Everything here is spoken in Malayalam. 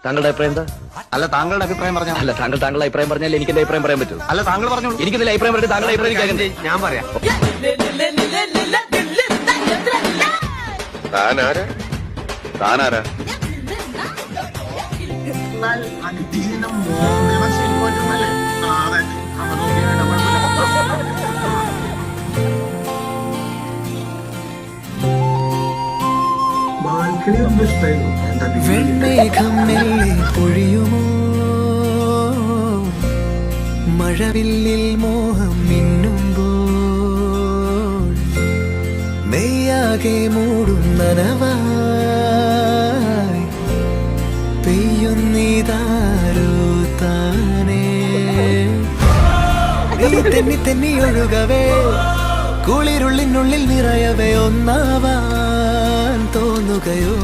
താങ്കളുടെ അഭിപ്രായം എന്താ? അല്ല താങ്കളുടെ അഭിപ്രായം പറഞ്ഞാൽ അല്ല താങ്കളുടെ അഭിപ്രായം പറഞ്ഞാൽ എനിക്ക് എന്റെ അഭിപ്രായം പറയാൻ പറ്റൂ? അല്ല താങ്കൾ പറഞ്ഞോളൂ. എനിക്ക് ഇതിൽ അഭിപ്രായം പറഞ്ഞിട്ട് താങ്കളുടെ അഭിപ്രായം കേൾക്കണ്ടേ? ഞാൻ പറയാം. താനാരാ? വെൺമേഘം മെല്ലെ പൊഴിയുമോ, മഴവില്ലിൽ മോഹം മിന്നുമ്പോൾ, നെയ്യാകെ മൂടും നനവായി പെയ്യുന്നിതാരോ താനേ. നീ തെന്നി തെന്നി ഒഴുകവേ, കുളിരുള്ളിനുള്ളിൽ നിറയവേ, ഒന്നാവാൻ തോന്നുകയോ?